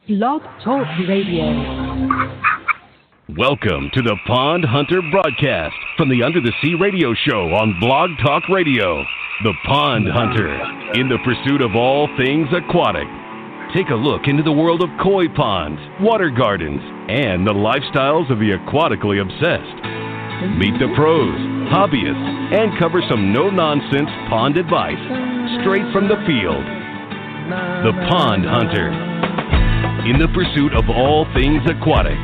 Blog Talk Radio. Welcome to the Pond Hunter broadcast from the Under the Sea radio show on Blog Talk Radio. The Pond Hunter, in the pursuit of all things aquatic. Take a look into the world of koi ponds, water gardens, and the lifestyles of the aquatically obsessed. Meet the pros, hobbyists, and cover some no-nonsense pond advice straight from the field. The Pond Hunter, in the pursuit of all things aquatic.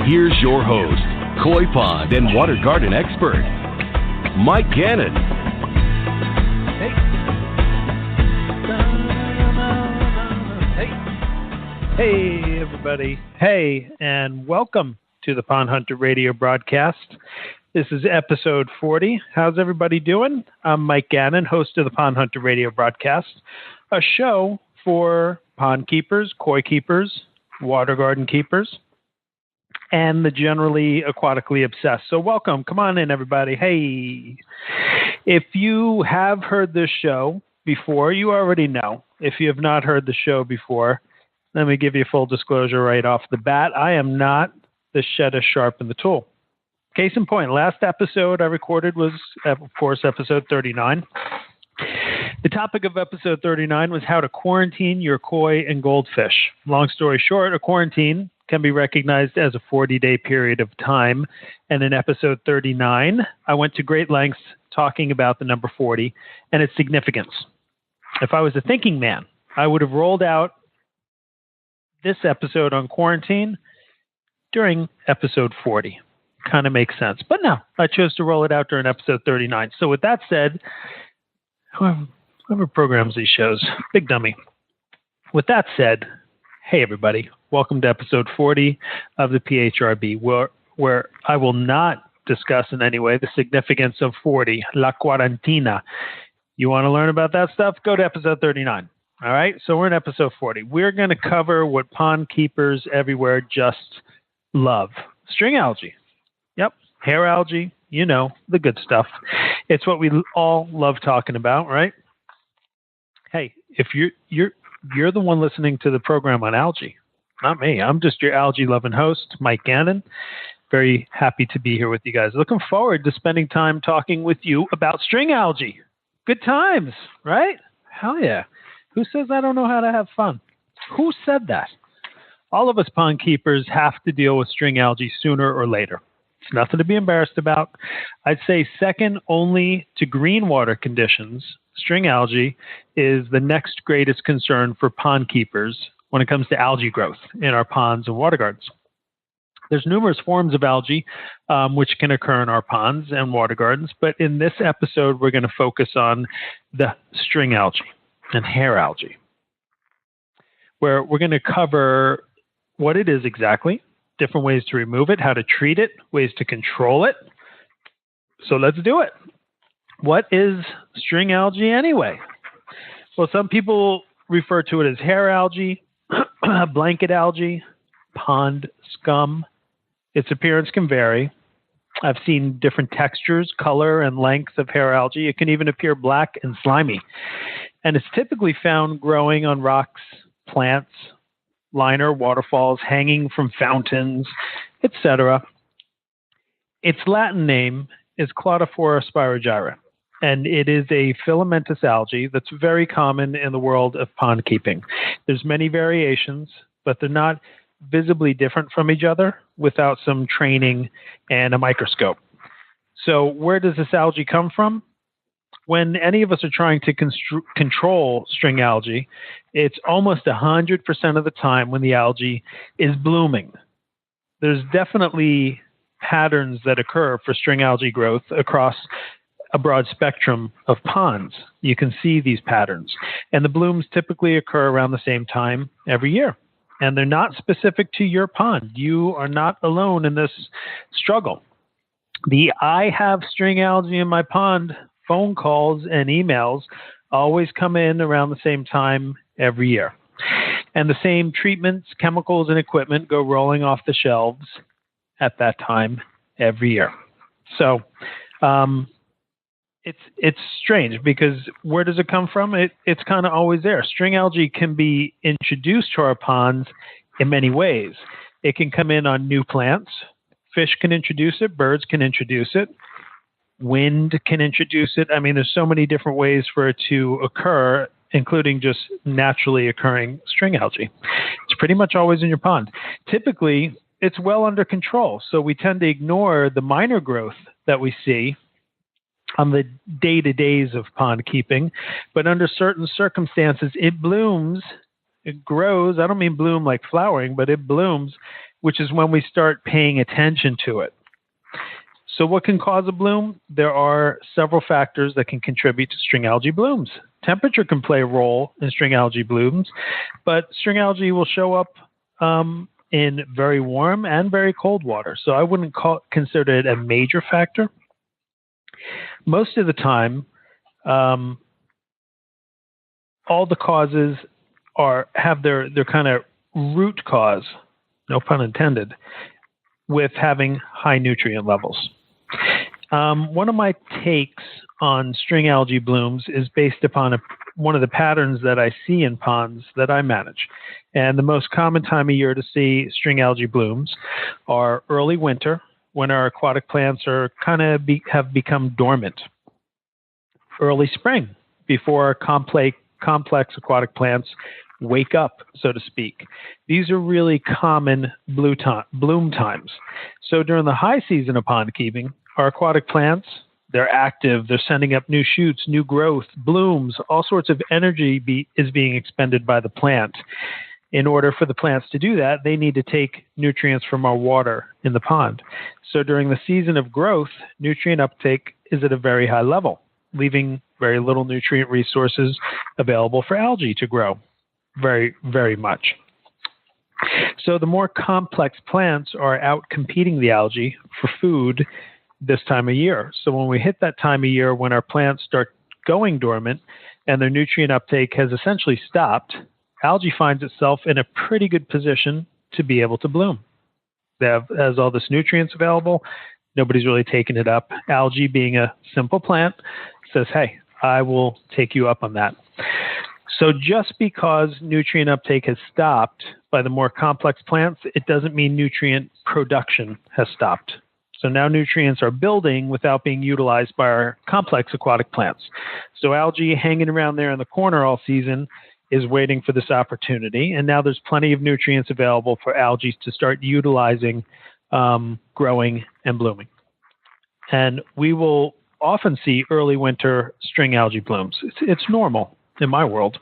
Here's your host, koi pond and water garden expert, Mike Gannon. Hey, everybody. Hey, and welcome to the Pond Hunter radio broadcast. This is episode 40. How's everybody doing? I'm Mike Gannon, host of the Pond Hunter radio broadcast, a show for pond keepers, koi keepers, water garden keepers, and the generally aquatically obsessed. So welcome. Come on in, everybody. Hey, if you have heard this show before, you already know. If you have not heard the show before, let me give you full disclosure right off the bat. I am not the shed as sharp in the tool. Case in point, last episode I recorded was, of course, episode 39. The topic of episode 39 was how to quarantine your koi and goldfish. Long story short, a quarantine can be recognized as a 40-day period of time. And in episode 39, I went to great lengths talking about the number 40 and its significance. If I was a thinking man, I would have rolled out this episode on quarantine during episode 40. Kind of makes sense. But no, I chose to roll it out during episode 39. So with that said, whoever programs these shows, big dummy. With that said, hey everybody, welcome to episode 40 of the PHRB, where I will not discuss in any way the significance of 40, La Quarantina. You want to learn about that stuff? Go to episode 39. All right, so we're in episode 40. We're going to cover what pond keepers everywhere just love. String algae. Yep, hair algae, you know, the good stuff. It's what we all love talking about, right? Hey, if you're the one listening to the program on algae, not me. I'm just your algae-loving host, Mike Gannon. Very happy to be here with you guys. Looking forward to spending time talking with you about string algae. Good times, right? Hell yeah. Who says I don't know how to have fun? Who said that? All of us pond keepers have to deal with string algae sooner or later. It's nothing to be embarrassed about. I'd say second only to green water conditions, string algae is the next greatest concern for pond keepers when it comes to algae growth in our ponds and water gardens. There's numerous forms of algae which can occur in our ponds and water gardens, but in this episode, we're going to focus on the string algae and hair algae, where we're going to cover what it is exactly, different ways to remove it, how to treat it, ways to control it. So let's do it. What is string algae anyway? Well, some people refer to it as hair algae, blanket algae, pond scum. Its appearance can vary. I've seen different textures, color, and length of hair algae. It can even appear black and slimy. And it's typically found growing on rocks, plants, liner, waterfalls, hanging from fountains, etc. Its Latin name is Claudophora spirogyra, and it is a filamentous algae that's very common in the world of pond keeping. There's many variations, but they're not visibly different from each other without some training and a microscope. So where does this algae come from? When any of us are trying to control string algae, it's almost 100% of the time when the algae is blooming. There's definitely patterns that occur for string algae growth across a broad spectrum of ponds. You can see these patterns. And the blooms typically occur around the same time every year. And they're not specific to your pond. You are not alone in this struggle. The I have string algae in my pond phone calls and emails always come in around the same time every year. And the same treatments, chemicals, and equipment go rolling off the shelves at that time every year. So it's strange because where does it come from? It's kind of always there. String algae can be introduced to our ponds in many ways. It can come in on new plants. Fish can introduce it. Birds can introduce it. Wind can introduce it. I mean, there's so many different ways for it to occur, including just naturally occurring string algae. It's pretty much always in your pond. Typically, it's well under control, so we tend to ignore the minor growth that we see on the day-to-days of pond keeping, but under certain circumstances, it blooms, it grows. I don't mean bloom like flowering, but it blooms, which is when we start paying attention to it. So what can cause a bloom? There are several factors that can contribute to string algae blooms. Temperature can play a role in string algae blooms, but string algae will show up in very warm and very cold water. So I wouldn't consider it a major factor. Most of the time, all the causes have their kind of root cause, no pun intended, with having high nutrient levels. One of my takes on string algae blooms is based upon one of the patterns that I see in ponds that I manage. And the most common time of year to see string algae blooms are early winter, when our aquatic plants are have become dormant. Early spring, before our complex aquatic plants wake up, so to speak. These are really common bloom times. So during the high season of pond keeping, our aquatic plants, they're active, they're sending up new shoots, new growth, blooms, all sorts of energy is being expended by the plant. In order for the plants to do that, they need to take nutrients from our water in the pond. So during the season of growth, nutrient uptake is at a very high level, leaving very little nutrient resources available for algae to grow very, very much. So the more complex plants are out competing the algae for food this time of year. So when we hit that time of year when our plants start going dormant and their nutrient uptake has essentially stopped, algae finds itself in a pretty good position to be able to bloom. It has all this nutrients available. Nobody's really taking it up. Algae, being a simple plant, says, hey, I will take you up on that. So just because nutrient uptake has stopped by the more complex plants, it doesn't mean nutrient production has stopped. So now nutrients are building without being utilized by our complex aquatic plants. So algae hanging around there in the corner all season is waiting for this opportunity. And now there's plenty of nutrients available for algae to start utilizing, growing and blooming. And we will often see early winter string algae blooms. It's normal in my world.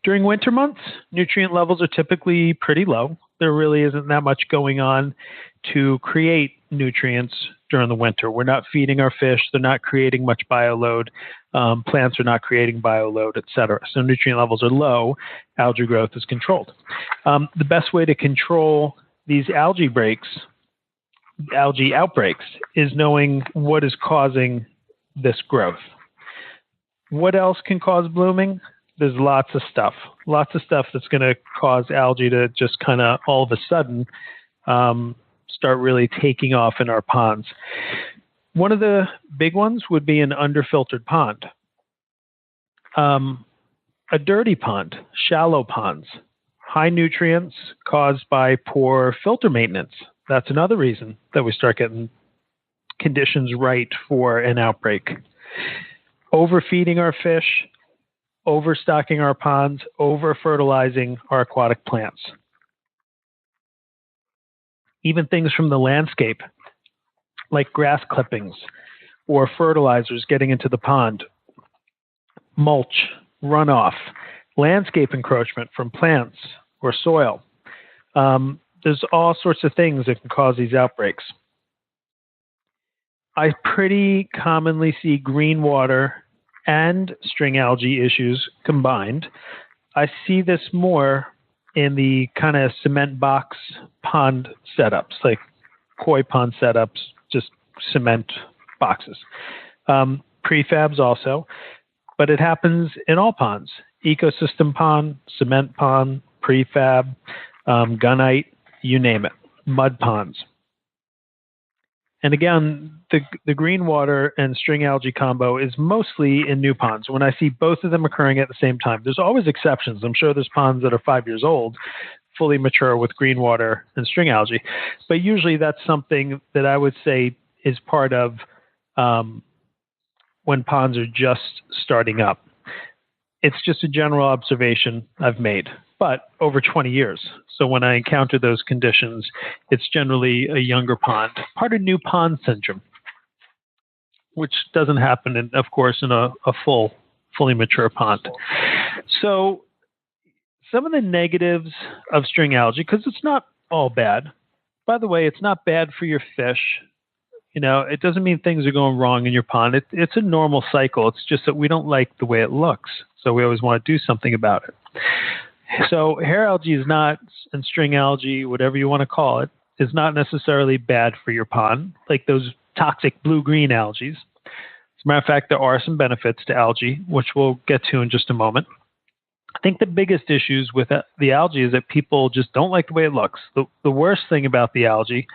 During winter months, nutrient levels are typically pretty low. There really isn't that much going on to create nutrients during the winter. We're not feeding our fish. They're not creating much bioload. Plants are not creating bioload, et cetera. So nutrient levels are low. Algae growth is controlled. The best way to control these algae outbreaks is knowing what is causing this growth. What else can cause blooming? There's lots of stuff that's going to cause algae to just kind of all of a sudden start really taking off in our ponds. One of the big ones would be an underfiltered pond. A dirty pond, shallow ponds, high nutrients caused by poor filter maintenance. That's another reason that we start getting conditions right for an outbreak. Overfeeding our fish, overstocking our ponds, over-fertilizing our aquatic plants. Even things from the landscape, like grass clippings or fertilizers getting into the pond, mulch, runoff, landscape encroachment from plants or soil. There's all sorts of things that can cause these outbreaks. I pretty commonly see green water and string algae issues combined. I see this more in the kind of cement box pond setups, like koi pond setups, just cement boxes. Prefabs also, but it happens in all ponds. Ecosystem pond, cement pond, prefab, gunite, you name it, mud ponds. And again, the green water and string algae combo is mostly in new ponds. When I see both of them occurring at the same time, there's always exceptions. I'm sure there's ponds that are 5 years old, fully mature with green water and string algae. But usually that's something that I would say is part of when ponds are just starting up. It's just a general observation I've made, but over 20 years. So when I encounter those conditions, it's generally a younger pond, part of new pond syndrome, which doesn't happen, of course, in a fully mature pond. So some of the negatives of string algae, because it's not all bad. By the way, it's not bad for your fish. It doesn't mean things are going wrong in your pond. It's a normal cycle. It's just that we don't like the way it looks. So we always want to do something about it. So hair algae is not, and string algae, whatever you want to call it, is not necessarily bad for your pond, like those toxic blue-green algae. As a matter of fact, there are some benefits to algae, which we'll get to in just a moment. I think the biggest issues with the algae is that people just don't like the way it looks. The worst thing about the algae,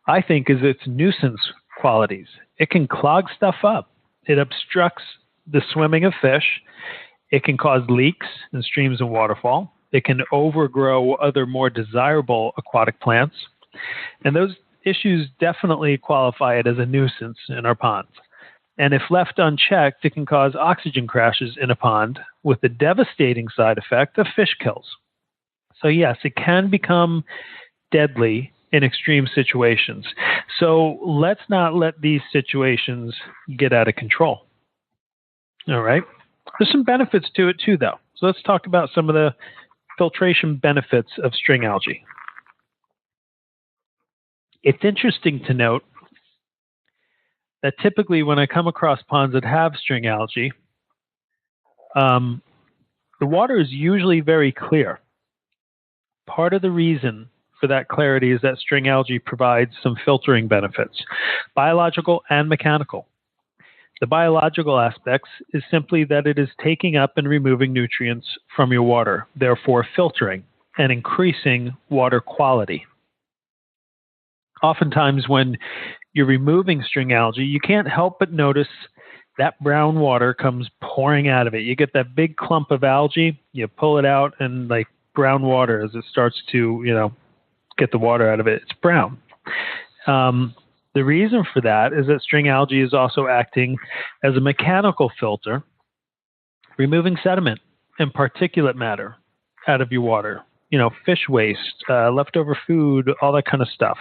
I think, is its nuisance qualities. It can clog stuff up. It obstructs the swimming of fish. It can cause leaks in streams and waterfall. It can overgrow other more desirable aquatic plants. And those issues definitely qualify it as a nuisance in our ponds. And if left unchecked, it can cause oxygen crashes in a pond with the devastating side effect of fish kills. So yes, it can become deadly in extreme situations. So let's not let these situations get out of control. All right. There's some benefits to it too, though. So let's talk about some of the filtration benefits of string algae. It's interesting to note that typically when I come across ponds that have string algae, the water is usually very clear. Part of the reason for that clarity is that string algae provides some filtering benefits, biological and mechanical. The biological aspects is simply that it is taking up and removing nutrients from your water, therefore filtering and increasing water quality. Oftentimes when you're removing string algae, you can't help but notice that brown water comes pouring out of it. You get that big clump of algae, you pull it out, and like brown water, as it starts to, get the water out of it, it's brown. The reason for that is that string algae is also acting as a mechanical filter, removing sediment and particulate matter out of your water. Fish waste, leftover food, all that kind of stuff,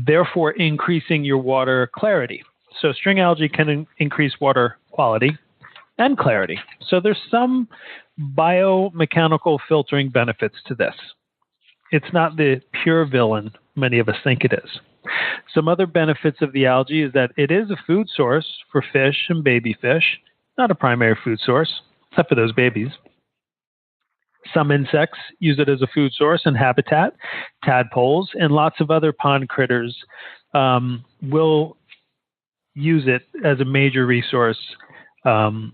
therefore increasing your water clarity. So string algae can increase water quality and clarity. So there's some biomechanical filtering benefits to this. It's not the pure villain many of us think it is. Some other benefits of the algae is that it is a food source for fish and baby fish, not a primary food source, except for those babies. Some insects use it as a food source and habitat. Tadpoles and lots of other pond critters will use it as a major resource and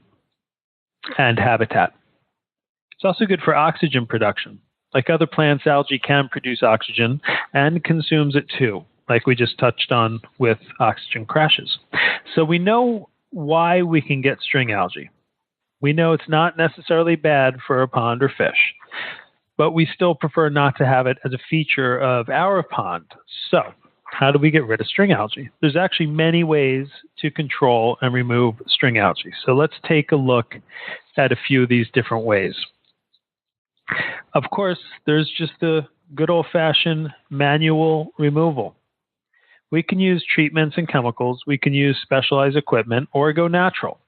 habitat. It's also good for oxygen production. Like other plants, algae can produce oxygen and consumes it too, like we just touched on with oxygen crashes. So we know why we can get string algae. We know it's not necessarily bad for a pond or fish, but we still prefer not to have it as a feature of our pond. So how do we get rid of string algae? There's actually many ways to control and remove string algae. So let's take a look at a few of these different ways. Of course, there's just the good old-fashioned manual removal. We can use treatments and chemicals. We can use specialized equipment or go natural.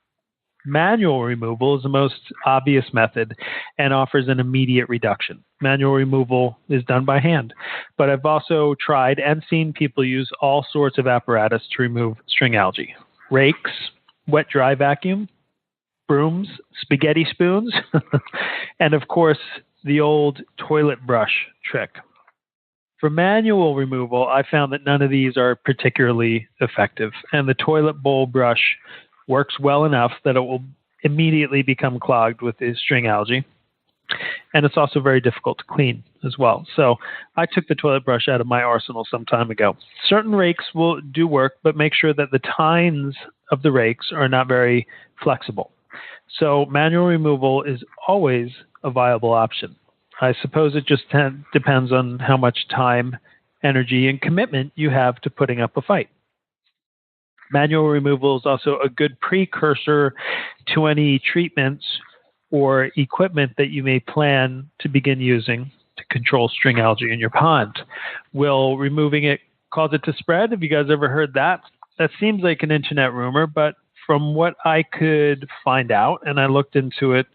Manual removal is the most obvious method and offers an immediate reduction. Manual removal is done by hand, but I've also tried and seen people use all sorts of apparatus to remove string algae. Rakes, wet-dry vacuum, brooms, spaghetti spoons, and of course, the old toilet brush trick. For manual removal, I found that none of these are particularly effective, and the toilet bowl brush works well enough that it will immediately become clogged with the string algae. And it's also very difficult to clean as well. So I took the toilet brush out of my arsenal some time ago. Certain rakes will do work, but make sure that the tines of the rakes are not very flexible. So manual removal is always a viable option. I suppose it just depends on how much time, energy, and commitment you have to putting up a fight. Manual removal is also a good precursor to any treatments or equipment that you may plan to begin using to control string algae in your pond. Will removing it cause it to spread? Have you guys ever heard that? That seems like an internet rumor, but from what I could find out, and I looked into it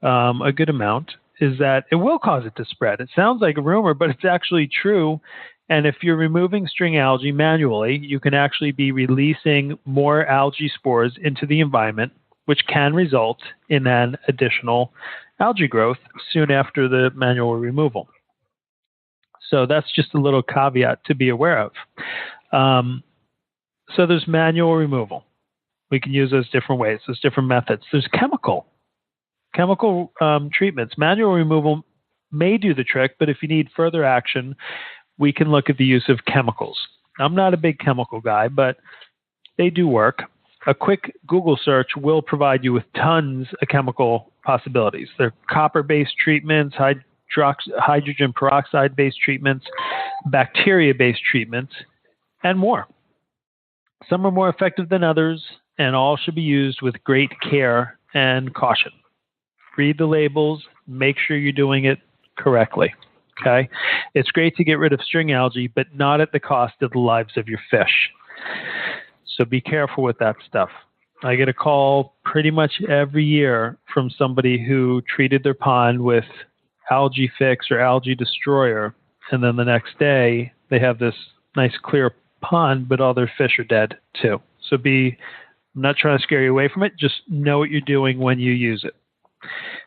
a good amount, is that it will cause it to spread. It sounds like a rumor, but it's actually true. And if you're removing string algae manually, you can actually be releasing more algae spores into the environment, which can result in an additional algae growth soon after the manual removal. So that's just a little caveat to be aware of. So there's manual removal. We can use those different ways. There's different methods. There's chemical treatments. Manual removal may do the trick, but if you need further action, we can look at the use of chemicals. I'm not a big chemical guy, but they do work. A quick Google search will provide you with tons of chemical possibilities. There are copper-based treatments, hydrogen peroxide-based treatments, bacteria-based treatments, and more. Some are more effective than others, and all should be used with great care and caution. Read the labels, make sure you're doing it correctly. Okay? It's great to get rid of string algae, but not at the cost of the lives of your fish. So be careful with that stuff. I get a call pretty much every year from somebody who treated their pond with algae fix or algae destroyer, and then the next day they have this nice clear pond, but all their fish are dead too. So I'm not trying to scare you away from it. Just know what you're doing when you use it.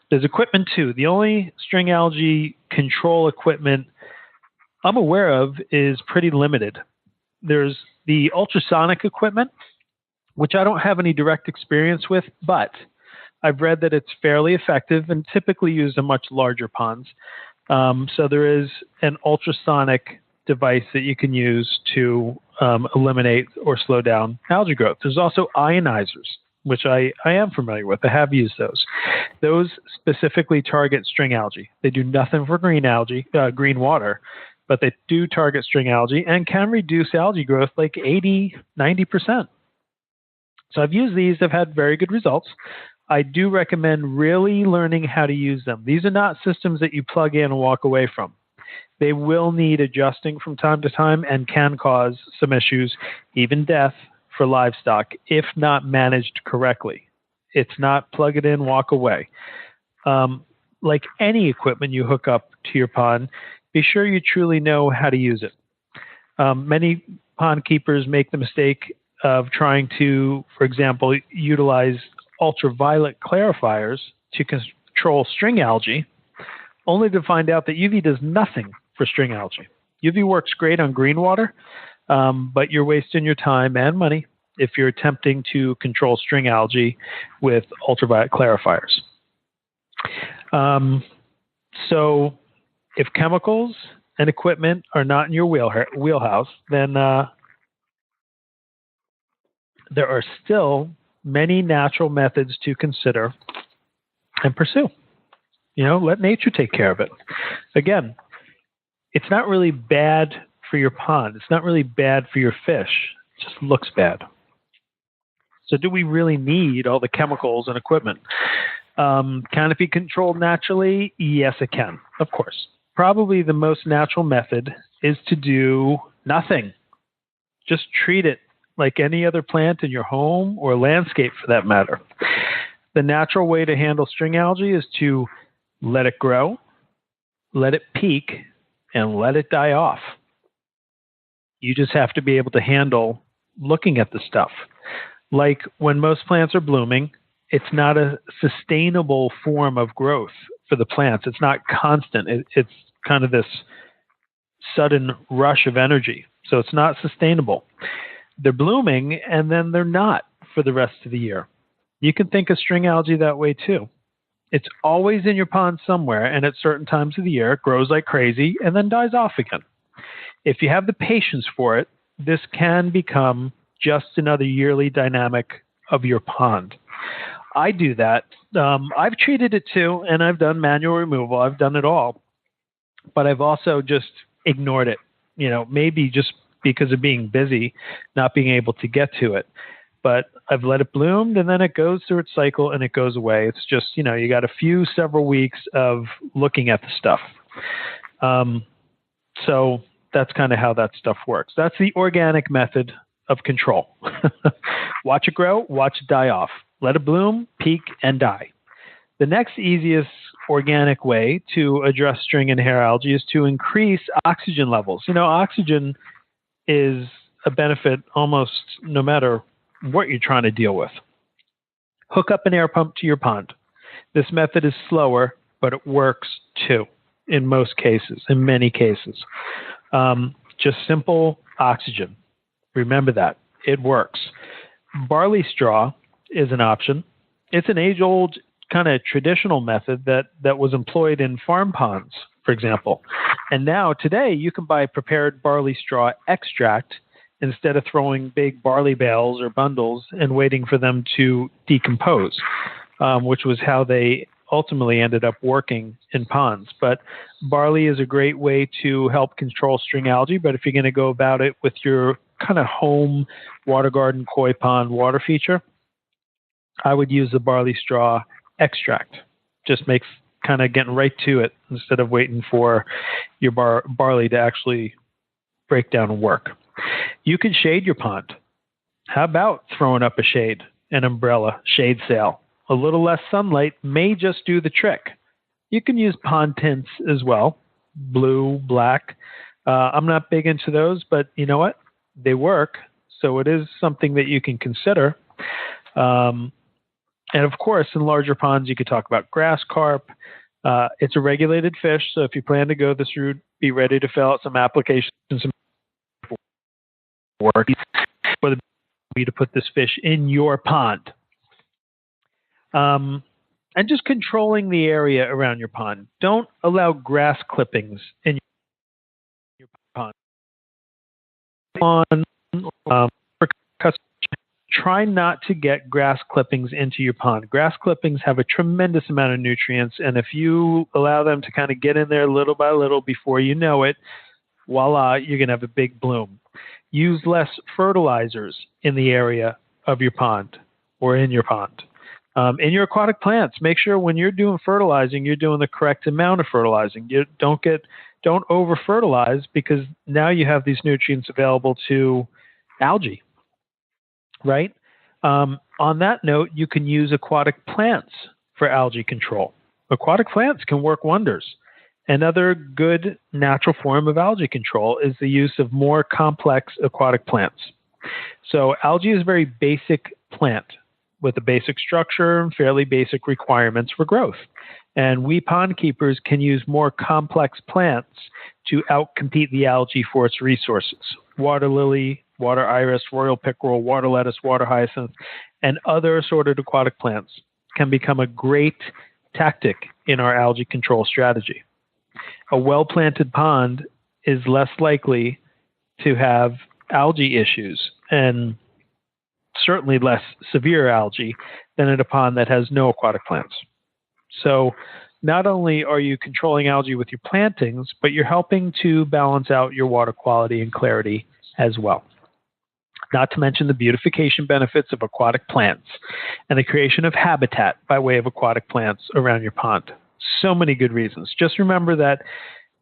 There's equipment too. The only string algae control equipment I'm aware of is pretty limited. There's the ultrasonic equipment, which I don't have any direct experience with, but I've read that it's fairly effective and typically used in much larger ponds. So there is an ultrasonic device that you can use to eliminate or slow down algae growth. There's also ionizers, which I am familiar with. I have used those. Those specifically target string algae. They do nothing for green water, but they do target string algae and can reduce algae growth like 80, 90%. So I've used these. I've had very good results. I do recommend really learning how to use them. These are not systems that you plug in and walk away from. They will need adjusting from time to time and can cause some issues, even death, for livestock if not managed correctly. It's not plug it in, walk away. Like any equipment you hook up to your pond, be sure you truly know how to use it. Many pond keepers make the mistake of trying to, for example, utilize ultraviolet clarifiers to control string algae, only to find out that UV does nothing for string algae. UV works great on green water, but you're wasting your time and money if you're attempting to control string algae with ultraviolet clarifiers. So if chemicals and equipment are not in your wheelhouse, then there are still many natural methods to consider and pursue. Let nature take care of it. Again, it's not really bad for your pond. It's not really bad for your fish. It just looks bad. So do we really need all the chemicals and equipment? Can it be controlled naturally? Yes, it can, of course. Probably the most natural method is to do nothing. Just treat it like any other plant in your home or landscape for that matter. The natural way to handle string algae is to let it grow, let it peak, and let it die off. You just have to be able to handle looking at the stuff. Like when most plants are blooming, it's not a sustainable form of growth for the plants. It's not constant. It's kind of this sudden rush of energy. So it's not sustainable. They're blooming and then they're not for the rest of the year. You can think of string algae that way too. It's always in your pond somewhere, and at certain times of the year, it grows like crazy and then dies off again. If you have the patience for it, this can become just another yearly dynamic of your pond. I do that. I've treated it too, and I've done manual removal. I've done it all. But I've also just ignored it, maybe just because of being busy, not being able to get to it. But I've let it bloom, and then it goes through its cycle, and it goes away. It's just, you got several weeks of looking at the stuff. So that's kind of how that stuff works. That's the organic method of control. Watch it grow, watch it die off. Let it bloom, peak, and die. The next easiest organic way to address string and hair algae is to increase oxygen levels. Oxygen is a benefit almost no matter what you're trying to deal with. Hook up an air pump to your pond. This method is slower, but it works too in many cases. Just simple oxygen. Remember that. It works. Barley straw is an option. It's an age-old kind of traditional method that was employed in farm ponds, for example. And now, today, you can buy prepared barley straw extract instead of throwing big barley bales or bundles and waiting for them to decompose, which was how they ultimately ended up working in ponds. But barley is a great way to help control string algae, but if you're going to go about it with your kind of home water garden koi pond water feature, I would use the barley straw extract. Just makes kind of getting right to it instead of waiting for your barley to actually break down and work. You can shade your pond. How about throwing up a shade, an umbrella, shade sail? A little less sunlight may just do the trick. You can use pond tints as well, blue, black. I'm not big into those, but you know what? They work, so it is something that you can consider. And of course, in larger ponds, you could talk about grass carp. It's a regulated fish, so if you plan to go this route, be ready to fill out some applications, some work for the to put this fish in your pond. And just controlling the area around your pond. Don't allow grass clippings in your pond. Try not to get grass clippings into your pond. Grass clippings have a tremendous amount of nutrients, and if you allow them to kind of get in there little by little before you know it, voila, you're going to have a big bloom. Use less fertilizers in the area of your pond or in your pond. In your aquatic plants, make sure when you're doing fertilizing, you're doing the correct amount of fertilizing. You don't over fertilize, because now you have these nutrients available to algae. Right? On that note, you can use aquatic plants for algae control. Aquatic plants can work wonders. Another good natural form of algae control is the use of more complex aquatic plants. So algae is a very basic plant with a basic structure and fairly basic requirements for growth. And we pond keepers can use more complex plants to outcompete the algae for its resources. Water lily, water iris, royal pickerel, water lettuce, water hyacinth, and other assorted aquatic plants can become a great tactic in our algae control strategy. A well-planted pond is less likely to have algae issues, and certainly less severe algae than in a pond that has no aquatic plants. So not only are you controlling algae with your plantings, but you're helping to balance out your water quality and clarity as well. Not to mention the beautification benefits of aquatic plants and the creation of habitat by way of aquatic plants around your pond. So many good reasons. Just remember that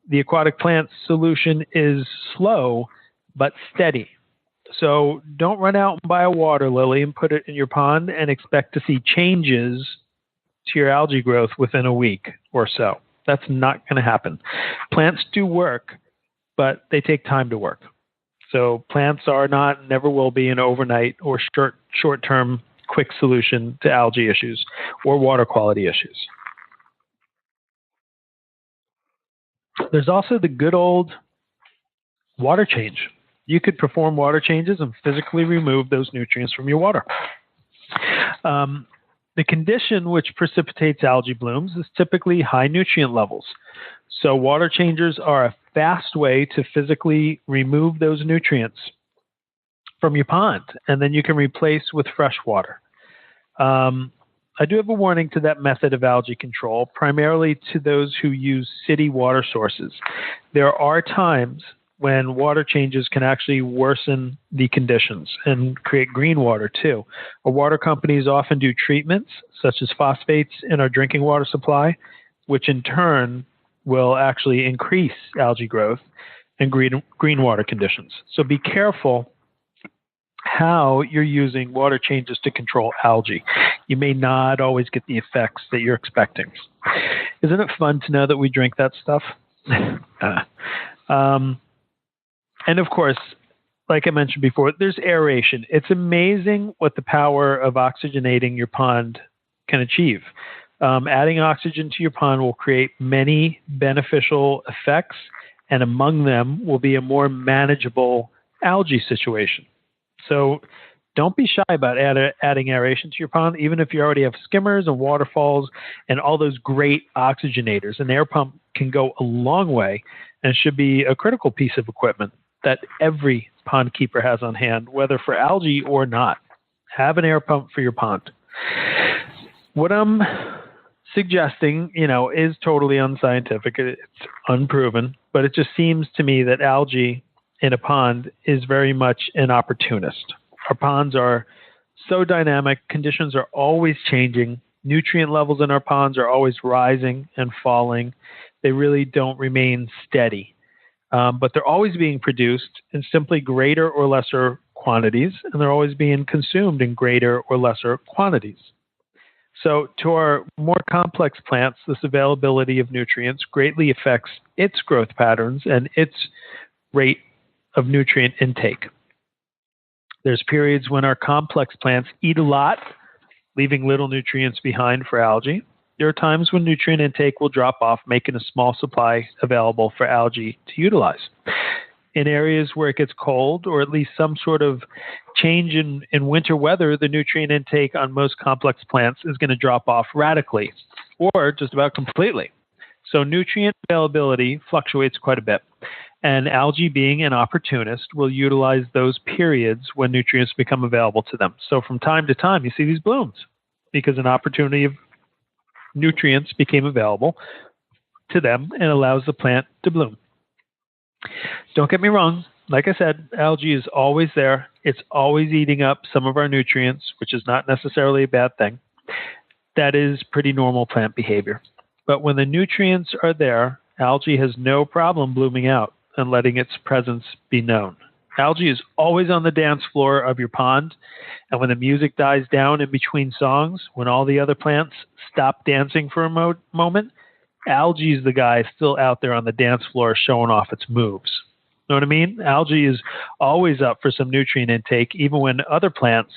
the aquatic plant solution is slow but steady. So don't run out and buy a water lily and put it in your pond and expect to see changes to your algae growth within a week or so. That's not going to happen. Plants do work, but they take time to work. So plants are not, never will be, an overnight or short-term quick solution to algae issues or water quality issues. There's also the good old water change. You could perform water changes and physically remove those nutrients from your water. The condition which precipitates algae blooms is typically high nutrient levels. So water changers are a fast way to physically remove those nutrients from your pond, and then you can replace with fresh water. I do have a warning to that method of algae control, primarily to those who use city water sources. There are times when water changes can actually worsen the conditions and create green water too. Our water companies often do treatments such as phosphates in our drinking water supply, which in turn will actually increase algae growth and green water conditions. So be careful how you're using water changes to control algae. You may not always get the effects that you're expecting. Isn't it fun to know that we drink that stuff? And of course, like I mentioned before, there's aeration. It's amazing what the power of oxygenating your pond can achieve. Adding oxygen to your pond will create many beneficial effects, and among them will be a more manageable algae situation. So don't be shy about adding aeration to your pond, even if you already have skimmers and waterfalls and all those great oxygenators. An air pump can go a long way and should be a critical piece of equipment that every pond keeper has on hand, whether for algae or not. Have an air pump for your pond. What I'm suggesting, is totally unscientific. It's unproven, but it just seems to me that algae in a pond is very much an opportunist. Our ponds are so dynamic. Conditions are always changing. Nutrient levels in our ponds are always rising and falling. They really don't remain steady. But they're always being produced in simply greater or lesser quantities, and they're always being consumed in greater or lesser quantities. So to our more complex plants, this availability of nutrients greatly affects its growth patterns and its rate of nutrient intake. There's periods when our complex plants eat a lot, leaving little nutrients behind for algae. There are times when nutrient intake will drop off, making a small supply available for algae to utilize. In areas where it gets cold, or at least some sort of change in winter weather, the nutrient intake on most complex plants is going to drop off radically, or just about completely. So nutrient availability fluctuates quite a bit. And algae, being an opportunist, will utilize those periods when nutrients become available to them. So from time to time, you see these blooms because an opportunity of nutrients became available to them and allows the plant to bloom. Don't get me wrong. Like I said, algae is always there. It's always eating up some of our nutrients, which is not necessarily a bad thing. That is pretty normal plant behavior. But when the nutrients are there, algae has no problem blooming out and letting its presence be known. Algae is always on the dance floor of your pond, and when the music dies down in between songs, when all the other plants stop dancing for a moment, algae is the guy still out there on the dance floor showing off its moves. Know what I mean? Algae is always up for some nutrient intake, even when other plants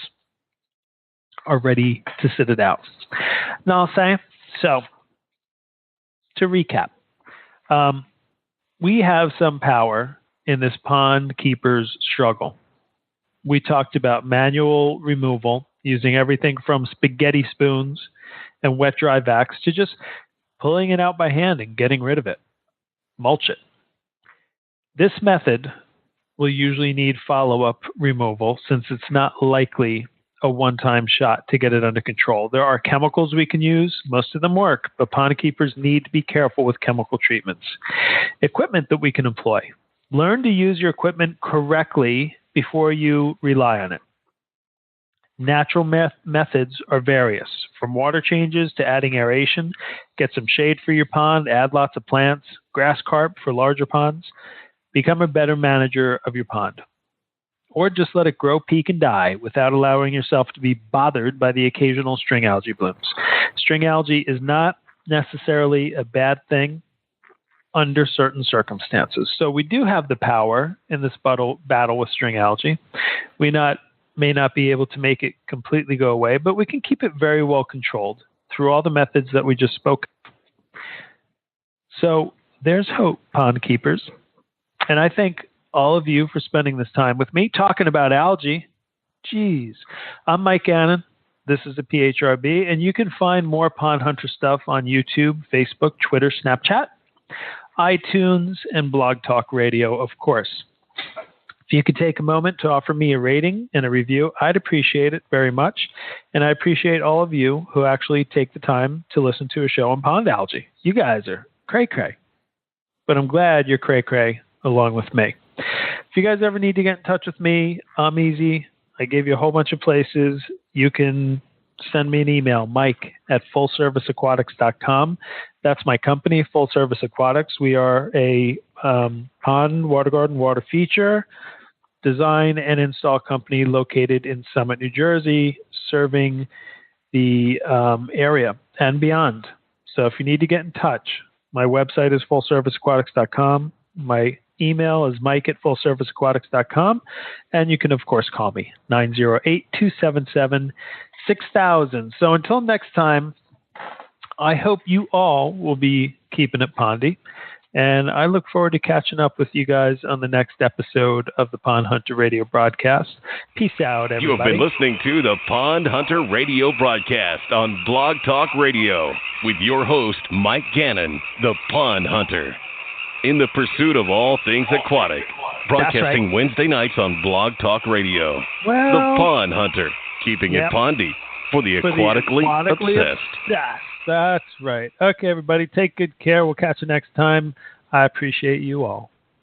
are ready to sit it out. Now I'll say, so to recap, we have some power in this pond keeper's struggle. We talked about manual removal using everything from spaghetti spoons and wet dry vacs to just pulling it out by hand and getting rid of it. Mulch it. This method will usually need follow-up removal since it's not likely a one-time shot to get it under control. There are chemicals we can use. Most of them work, but pond keepers need to be careful with chemical treatments. Equipment that we can employ. Learn to use your equipment correctly before you rely on it. Natural methods are various, from water changes to adding aeration. Get some shade for your pond, add lots of plants, grass carp for larger ponds. Become a better manager of your pond. Or just let it grow, peak, and die without allowing yourself to be bothered by the occasional string algae blooms. String algae is not necessarily a bad thing under certain circumstances. So we do have the power in this battle with string algae. We may not be able to make it completely go away, but we can keep it very well controlled through all the methods that we just spoke of. So there's hope, pond keepers. And I thank all of you for spending this time with me talking about algae. Geez, I'm Mike Gannon. This is the PHRB, and you can find more Pond Hunter stuff on YouTube, Facebook, Twitter, Snapchat, iTunes, and Blog Talk Radio, of course. If you could take a moment to offer me a rating and a review, I'd appreciate it very much. And I appreciate all of you who actually take the time to listen to a show on pond algae. You guys are cray-cray. But I'm glad you're cray-cray along with me. If you guys ever need to get in touch with me, I'm easy. I gave you a whole bunch of places. You can send me an email, mike@fullserviceaquatics.com. That's my company, Full Service Aquatics. We are a pond, water garden, water feature, design and install company located in Summit, New Jersey, serving the area and beyond. So if you need to get in touch, my website is fullserviceaquatics.com. My email is mike@fullserviceaquatics.com. And you can, of course, call me, 908-277-6000. So until next time, I hope you all will be keeping it pondy. And I look forward to catching up with you guys on the next episode of the Pond Hunter Radio broadcast. Peace out, everybody. You have been listening to the Pond Hunter Radio broadcast on Blog Talk Radio with your host, Mike Gannon, the Pond Hunter. In the pursuit of all things aquatic, broadcasting Wednesday nights on Blog Talk Radio. Well, the Pond Hunter, keeping it pondy for the aquatically obsessed. That's right. Okay, everybody, take good care. We'll catch you next time. I appreciate you all.